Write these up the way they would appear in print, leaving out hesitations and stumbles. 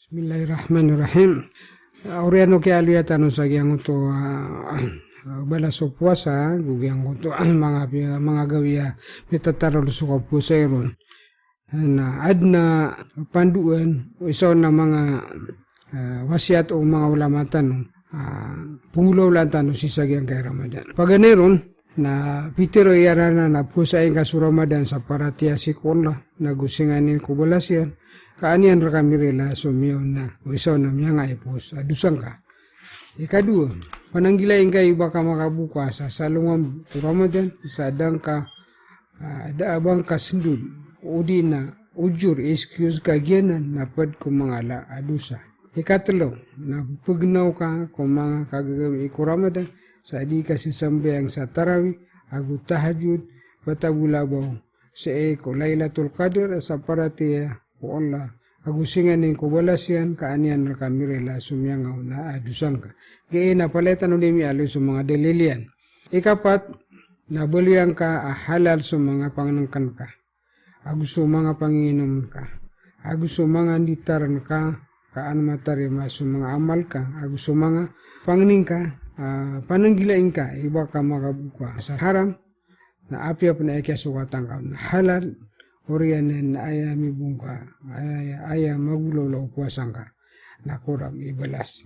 Bismillahirrahmanirrahim. Auriano ke aliatano sa gyang to balas o puasa gugyang to mga gawiya mitataro sa puasa iron na adna panduan iso na mga wasiat o mga ulamatan pungulaw lang tano si sagyang kay Ramadan. Paganeron na pitero yarana na puasa ay kasu Ramadan sa paratia sikon na gusinganin kubalasyan kaanian rakamirela sumiyo na iso na miya nga ipos adusang ka. Ikadua, pananggilain kayo baka makabuka sa salungan Ramadan sa adang ka daabang kasindul udi na ujur excuse kagyanan na pad kung mga adusa. Ikatlo, na pugnaw ka kung mga kagagawi ko Ramadan sa di kasi sambayang sa tarawih agu tahajud batabulabaw sa eko Lailatul Qadr sa paratiya ko Allah agusingan ng kubalasyan kaanian rakamirela sumyangaw na adusang ka. Gaya na palitan ulit mi alo sa mga dalilian. Ikapat, nabaliang ka halal sa mga panganangkan ka. Agusto mga panginom ka. Agusto mga nitaran ka. Kaan matarima sa mga amal ka. Agusto mga panganing ka. Pananggilain ka. Iba ka makabuka sa haram. Na apya na ikasukatan ka. Na halal. Orianen na aya mi bungka, aya magulolaw puasang ka, na kurang ibalas.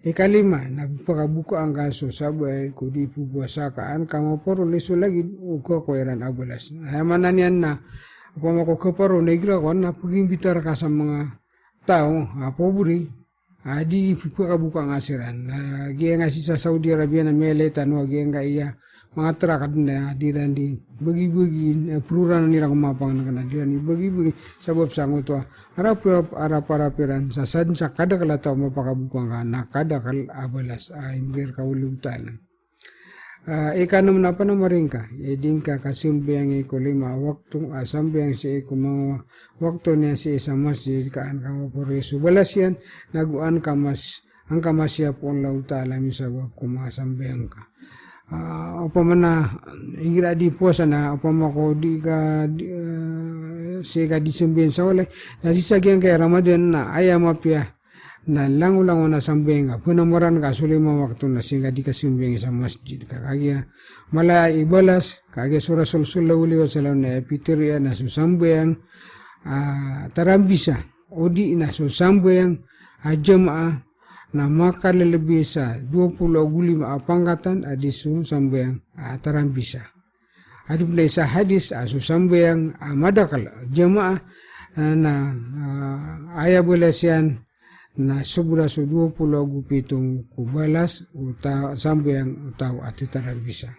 Ikalima, nagpakabuka ang kaso sabay kudi pupuasa ka, an kamo poro leso lagi, uko ko iran abalas. Ayamanan yan na, kung ako kaparo, negra ko, napagimbitar ka sa mga tao, poburi, di pakabuka ang asiran. Gaya nga si sa Saudi Arabia na meletan, gaya nga iya, mga trakad na diran di bagi-bagi peruran nila kumapang na diran di bagi-bagi sabab sango to arap-arapiran sa sadsa kada kala tao mapakabukuan ka na kada kal abalas ay mbir kaulutan. Ikanom na pa na maringka eding ka kasimbayang ikolima waktu asambayang si mga waktu niya si isa masjid kaan ka maporeso balasyan naguan ka mas ang kamasya po ang lauta alam sabab kumasambayang ka. Upamana ingira di puasa na upama ko di ka sika disumbihan sa wala na sisagyang kay Ramadan na ayam apya na langulang na sambenga punamoran ka sulima waktu na singa di kasumbihan sa masjid kagaya mala ibalas kagaya surah sallallahu alaihi wasallam na epiteria na susambeng tarambisa odi na susambeng jamaah na makalelebih sa 25 pangkatan adisu sambayang tarambisa. Adip na isa hadis asu sambayang madakal jamaah na ayabalasyan na sobra su 27 kubalas uta sambayang utaw ati tarambisa.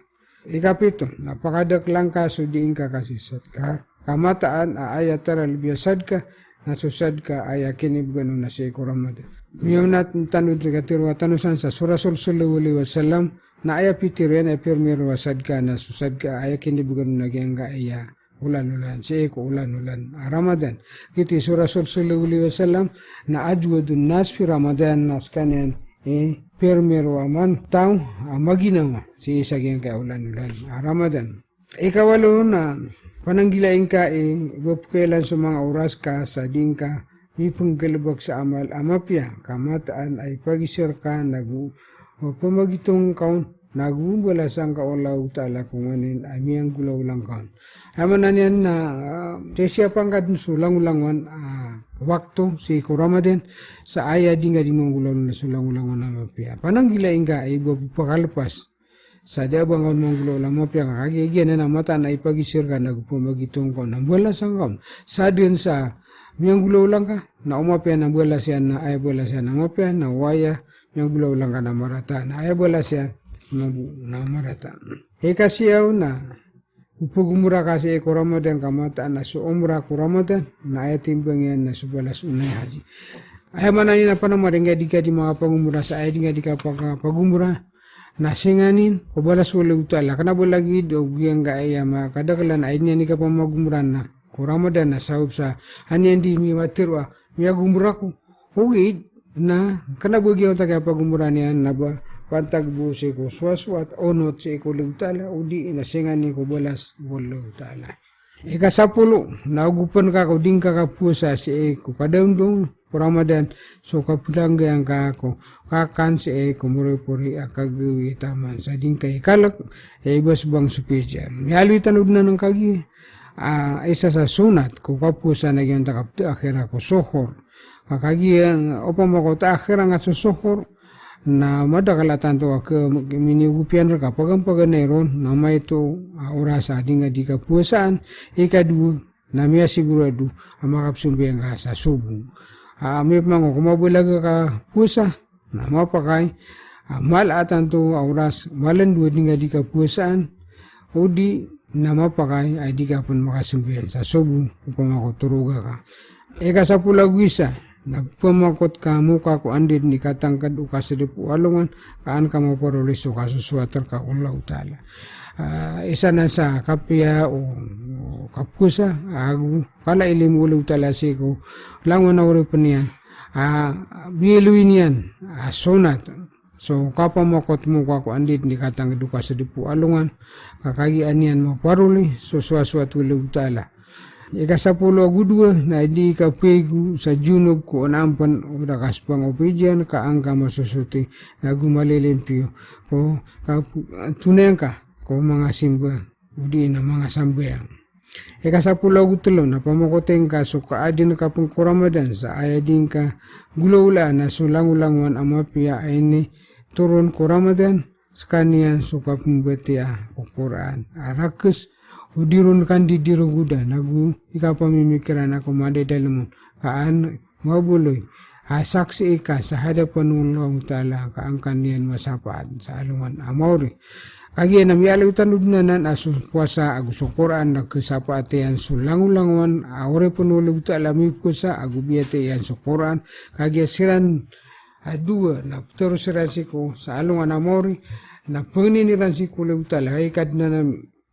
Ikapito, napakadak lang ka su diin ka kasisat ka. Kamataan ayat taralbiyasad ka nasusad ka ayakinib ganun na si Ramadan. Miyonat tanud sa katirwa tanusan sa surah sallallahu alaihi wasallam na aya pitirian ay pirmir wasad ka na susad ka aya kinibugan na gyanga aya ulan si eko ulan Ramadan kiti surah sallallahu alaihi wasallam na ajwadun nas fi Ramadan nas kanen pirmir waman taw maginawa si isa gyanga ulan Ramadan. Ikawalo na pananggilain ka bupkelan sa mga oras ka sa dingka may panggalabag sa amal amapya kamataan ay pagisir ka pamagitong kaon nagubalasang kaulaw tala kung anin ay miyang gulaw lang kaon. Amanan yan na siyapang ka dun sulang-ulangan wakto si Ramadan sa aya di nga di mong gulaw na sulang-ulangan amapya. Pananggilain ka ay pakalpas sa diabang kaon mong gulaw lang amapya kakagigyan na mata na ipagisir ka nagpamagitong kaon nagubalasang kaon. Sa dun sa miyang gulaw lang ka, na umapya na bola siya na ay bola siya na umapya, na waya, miyang gulaw lang ka na marata, na ay bola siya na marata. Kasiyaw na, upugumura kasi ko Ramadan kamataan na so umra ko Ramadan, na ay timbang yan na subalas unay haji. Ay mananin na pa na maringga di ka di mga pagumura sa ay di nga di ka pagumura, nasinganin, kubalas wala utala, kanabulagi do, giyang ga ay kadakalan ay niya di ka pa magumuran na, ko Ramadan na sahub sa hanya di mi matirwa mi agumura ko hugid na kanabugyo ta kay pagumura niya na ba pantagbo si ko swaswat onot si ko lugtala udi inasingan ni ko balas wolo tala ikasapulo nagupan ka ko ding ka kapusa si ko kadamdong Ramadan so kapulang yang kako kakan si kumuri-puri akagawi taman sa din kay kalak ibas bang supijan yalwi tanud na ng kagi isa sa sunat ko kapusa na yung takapti akhira ko sohor kakagi opa mo ko ta akhira nga sohor na madakalatan to ke minigupian ka pagan-paganairon nama itu orasa dinga di kapuasaan ikadu namia sigurado amakap sumbiyang ka sa subong may mga kumabulaga ka pusa na mapakay malatan to oras malandu dinga di kapuasaan o di na mapakay ay di ka pun makasumbiyan sa subong upang makuturuga ka sa pulagwisa nagpamakot ka muka ko andin ni katangkad o kasadipu alungan kaan ka maparulis o kasuswater ka ulang utala. Isa na sa kapya o kapusa agu kala ilim ulang utala siko langon na uri pa niyan biluin yan sonat so kapamakot muka ko andin ni katangkad o kasadipu alungan kakagian yan maparuli so swaswat ulang utala. Ika-10 gudua na hindi ka pegu sa junog ko anampan o nakaspang opidyan ka ang masusuti na gumalilimpyo ko tunayan ka ko mga simba udi na mga sambayang. Ika-10 gutulo na pamakoteng ka so kaadin ka pang Ramadan sa ayadin ka gulawla na sulang-ulanguan ang mapia ay ni turun ko Ramadan sa kaniyan so kapumbatiya o Quran arakus udirun kan di diruguda nagu ika pamimikiran ako madedalamun kaan mabuloy saksi ika sa hadapan Allah Ta'ala kaangkan niyan masapaat sa alungan amawri kagi na miyalaw tanudnanan asus puasa agus Quran nagkasapaatian sulangulanguan awre panulog Ta'ala mipusa agubiyate yan sa Quran kagi siran dua na terus sirasiko sa alungan amawri na panginiran si kulew Ta'ala ikad na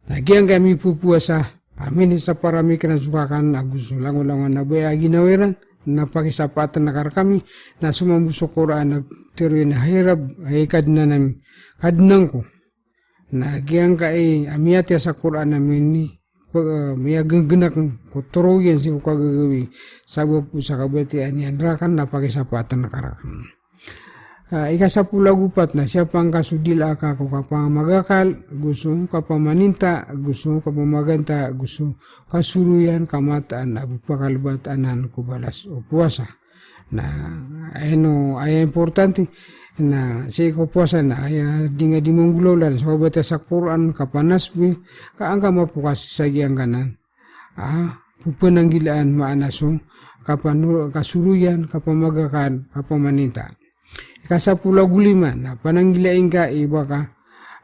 Nagiang kami pupuasa, amin sa parami ka na sukakan, agus langulangan na baya ginawiran, na pakisapatan na kami, na sumambusok Quran, na tiruin na hirap, ay kadnan ko. Nagiang ka ay amiyatya sa Quran namin ni, may gaganak ko turuyan si kagagawi, sabab po sa kabatian yan, rakan na pakisapatan na karakan. Ika-10 gupat na siya pang kasudila ka kung kapang magakal, gusto kapamaninta, gusto kapamaganta, gusto kasuruyan, kamataan, abupakalbatanan, kubalas o puasa. Na ay importante na siya ko puasa na ay di nga di mong gulawlan so kabata sa Quran kapanasbi kaang ka mapukas sa giyang kanan. Pupananggilaan maanaso kasuruyan, kapamagakan, kapamaninta. Ika-10 na pananggilain ka iba ka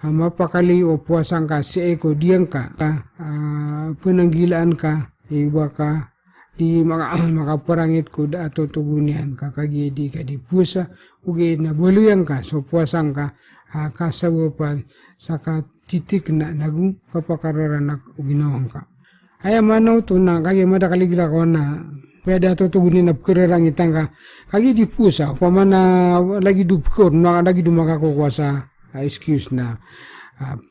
mapakali o puasang ka si eko diyang ka pananggilaan ka iba ka di makaparangit ko ato tugunian kakagidi ka di pusa ugi na buluyang ka so puasang ka kasawapan sa titik na nagu kapakararan na uginawang ka ay manaw to na kagi madakaligla ko na pwede ato tugunin na pagkararangitan ka kagi di pusa pamana lagi dupkor na lagi dumakakukuha sa excuse na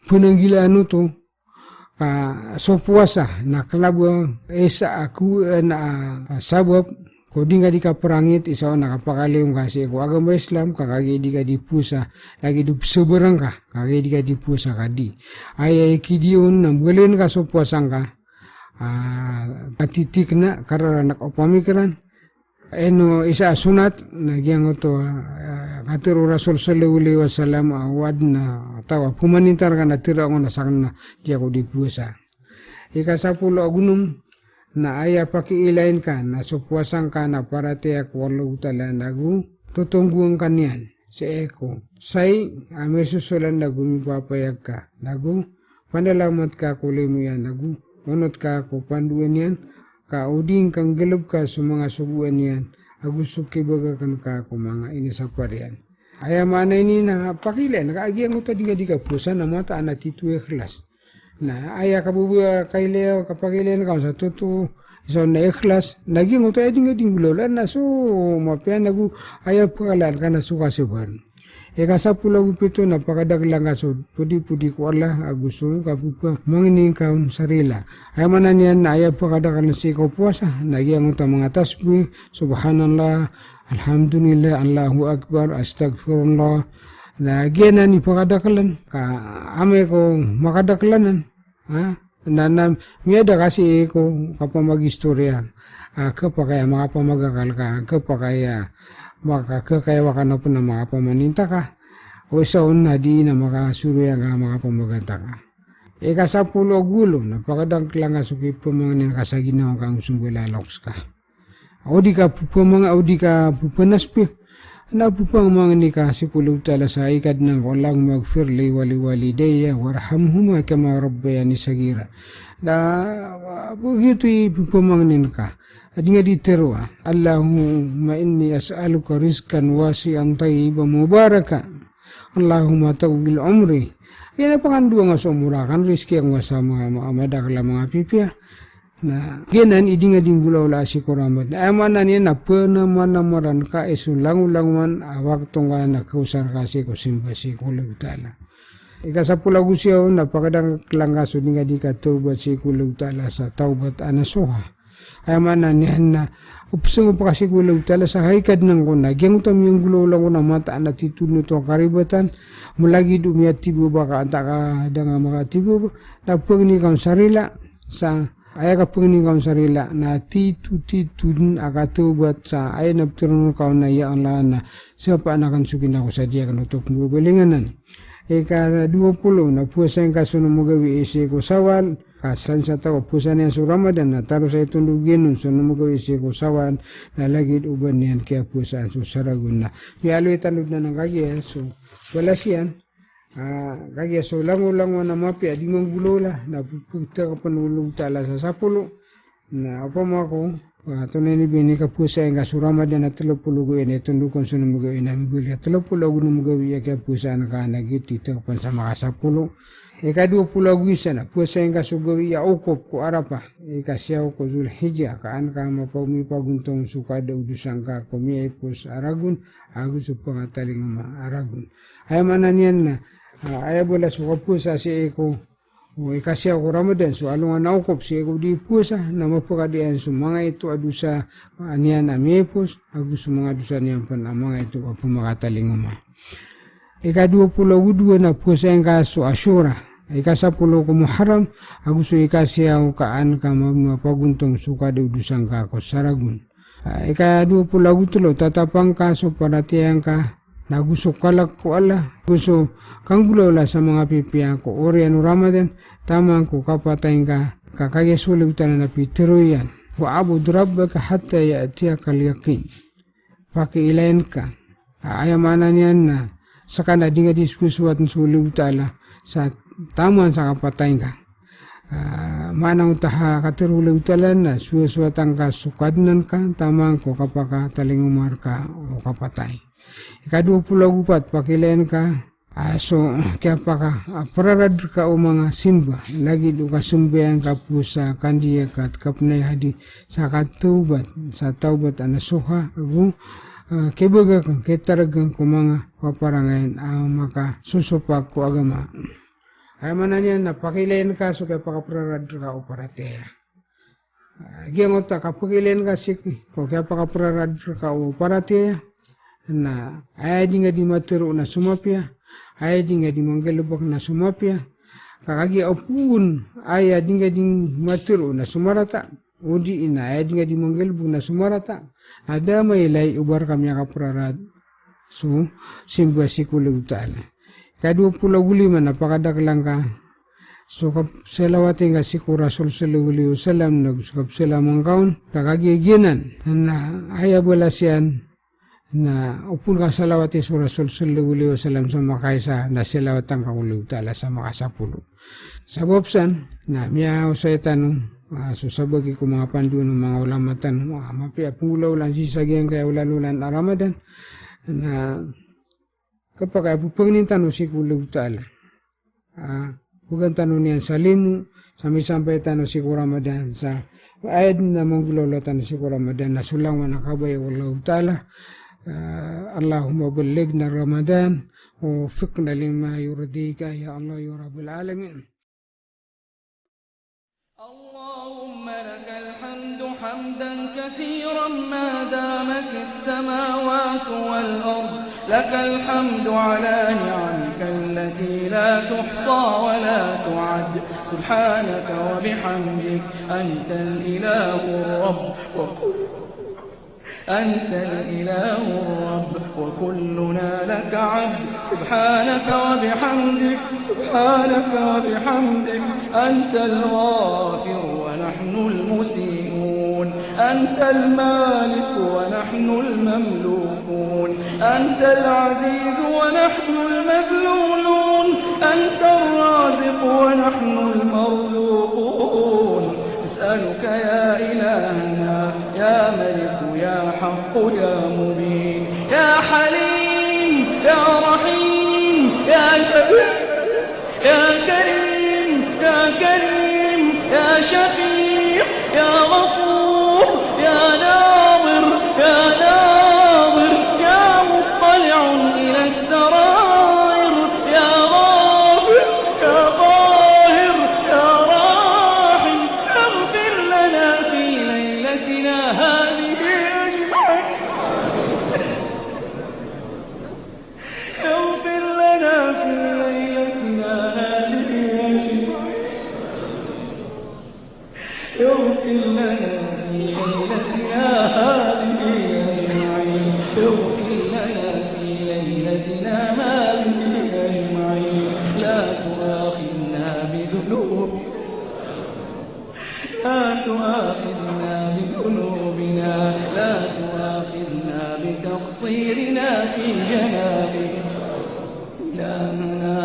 pananggilaan to ka so puasa na kalabo esa aku na sabab ko di nga di ka perangit isa nakapakaliw kasi ko agama Islam kakagi di ka di pusa lagi dupsoberang ka kagi di ka di pusa kadi ay kidiyon na bulen ka so puasang ka patitik na kararanak o pamikiran isa sunat nagyang ito katiro Rasul sallallahu alaihi wasallam awad na tawa pumanintar ka na tira ako na sakan na di ako di pusa ika-10 agunum na aya pakiilain ka na supuasang ka na parate ako wala utala nagu tutungguan kanyan si eko say ame susulan nagu mipapayag ka nagu panalamat ka kulay mo yan nagu unot ka ko panduan yan, ka uding kang galab ka sa mga subuan yan, agusto kibaga kan ka ko mga inisaparian. Aya manay ni na pakila, nakaagyan ko tadi nga di ka pusa na mata na tituwe ikhlas. Na aya kabubuya kaileo kapakilan ka sa tutu, so na ikhlas, nagyang ko tayo nga ding gulolan na so mapian nagu aya pakalan ka na suka siban. Ikasapuluh pito napakadaglang kasod pudi-pudi ko Allah agusto kapupa mangining kaun sarila. Ay manan yan na ayaw pakadagalan si ikaw puasa. Nagyang ta mga tasbih, subhanallah, alhamdulillah, Allahu Akbar, astagfirullah. Nagyan ni pakadagalan ka ame ko makadaglanan. Na miyada kasi ko kapamagistorya kapakaya makapamagakal ka kapakaya makakakaya wakana po na makapamaninta ka o isaon na di na makasuruya ka makapamaganta ka. Ikasapulo gulo napakadaglang suki pamanganin kasaginaw kang sumbilaloks ka. O di ka pupamanga o di ka pupanaspi. Napupang mga ni kasi puluh tala sa ikad ng walang magfirli wali-walideya warhamhuma kama rabbayani sagira. Na begitu pupamangnin ka. Adi nga ditero Allahumma inni as'aluka rizkan wasi'an tayyiban mubaraka. Allahumma tawbil umri. Yan na pangandua nga sumurakan rizki ang wasama madakala mga pipya. Na genan idinga dinggulaw la si koramad amana niya na panamaran ka isulang-ulang waktu nga nakausar kasi ko simba si kulau ta'ala. Ikasapula gusiyaw napakadang langkaso nga di ka taubat si kulau ta'ala sa taubat anasuha. Amana niya na upsang pa kasi kulau ta'ala sa haikad ng kuna gyang utam yung gulaw lang na mata na tituno to karibatan mulagi dumiyat tibo baka anta ka danga mga tibo na pagni kang sarila sa aya ka pangini kau sarila na titu dun akatubat sa aya na turun kau na iya Allah na siapa akan sukin ako sa dia kan untuk bubalinganan. Ika 20 na puasa yang kasunod mo gawi isi ko sawal kasan sa tao puasa niya sa Ramadan na taro sa itong luginun sunod mo gawi isi ko sawal na lagid uban niyan kaya puasa so saragun na. Yalo itanod na ng kagya so wala siyan. Kaya so lango-lango na mapi adi mong gulola na pupukta ka panulong tala sa sapulo na apa mo ako tunay ni bini ka pusa yung kasurama din na 30 gawin ito nukon sa namagawin namin buli at 30 namagawin ya kaya pusa na ka nagit ito ka sa mga sapulo ika 20 isa na pusa yung kasugawin ya ukop ko arapa ikasyaw ko Zulhijjah kaan ka mapaguntong sukada udusang ka kumiyay pus aragun agus upangataling aragun ay manan yan na aya bola suka pusa si eko o ikasya ko Ramadan so alungan naukop si eko di pusa na mapakadian so mga ito adusa niyan amepos agus mga adusa niyan pan mga ito pumakataling ika-22 na pusa yung kaso Ashura ika-10 ko Muharram agus ikasya ko kaan ka mapaguntong suka udusang ka ko saragun ika-23 tatapang kaso paratiyang ka nagusok kalak ko Allah gusto kang gulaw sa mga pipiya ko ori anu Ramadan tamang ko kapatayin ka kakayasulitan na pitiruyan wa abud rabbaka hatta ya'tiyaka al-yaqin pakiilayan ka ayamanan yan na saka na di nga diskusuat ng suliwtala sa taman sa kapatayin ka manang taha katiruliwtalan na suwasuatan ka sukadnan ka tamang ko kapakatalingumar ka o kapatay ika-24 pakilayan ka so kaya pa ka pararad ka o mga simba lagi do kasumbayan ka po sa kandiya ka at kapnay hadi sa katubat sa taubat anasuha agung kibaga kang kitaragang ko mga paparangayan ang maka susupak ko agama ay manan yan na pakilayan ka so kaya pa pararad ka o parateya giyangot ka pakilayan ka ko kaya pa pararad ka o parateya na ay di nga di matero na sumapya ay di nga di manggalubak na sumapya kakagi opun ay di nga di matero na sumarata udi ina ay di nga di manggalubak na sumarata ada may lay ubar kami kaprarad so simba sikulu ta'ala ka-25 napakadaklang ka so salawati nga si Rasul sallallahu alaihi wasallam nagsukap sila mga kaon kakagiginan na ayabala siyan na upun ka salawati sa Rasul sallallahu alaihi wasallam sa makaisa na salawatan ka ulit tala sa makasapulo. Sa bopsan na miyaw sa itanong susabagi ko mga pandu ng mga ulamatan mapia pulaw lang sisagyan kaya ulalulan na Ramadan na kapag ay pupagnintan o si ulit tala huwag tanong niyan sa limu sa may sampay tanong si Ramadan sa ayad na mong gulolatan si Ramadan na sulang manakabay ulit tala اللهم بلغنا رمضان ووفقنا لما يرضيك يا الله يا رب العالمين. اللهم لك الحمد حمدا كثيرا ما دامت السماوات والأرض، لك الحمد على نعمك التي لا تحصى ولا تعد. سبحانك وبحمدك أنت الإله الرب أنت الإله الرب وكلنا لك عبد. سبحانك وبحمدك أنت الغافر ونحن المسيئون، أنت المالك ونحن المملوكون، أنت العزيز ونحن المذلولون، أنت الرازق ونحن المرزوقون. نسألك يا إلهنا يا ملك يا حق يا مبين يا حليم يا رحيم يا كريم يا شفيع يا غفور يا ناظر يا مطلع إلى السرائر يا غافر يا قاهر يا راحم، اغفر لنا في ليلتنا هذه أجمعين، اغفر لنا في ليلتنا هذه أجمعين، اغفر لنا في ليلتنا هذه أجمعين، اغفر لنا في ليلتنا هذه أجمعين. لا تؤاخذنا بذنوبنا، لا تؤاخذنا بتقصيرنا في جنابك. إلهنا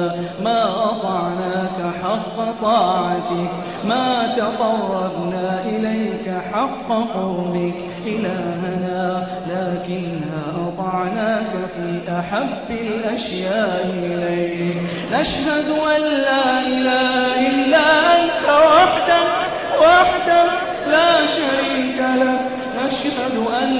ما أطعناك حق طاعتك، ما تقربنا إليك حق قربك إلهنا، لكننا أطعناك في أحب الأشياء إليك. نشهد أن لا إله إلا أنت وحدك لا شريك لك، نشهد أن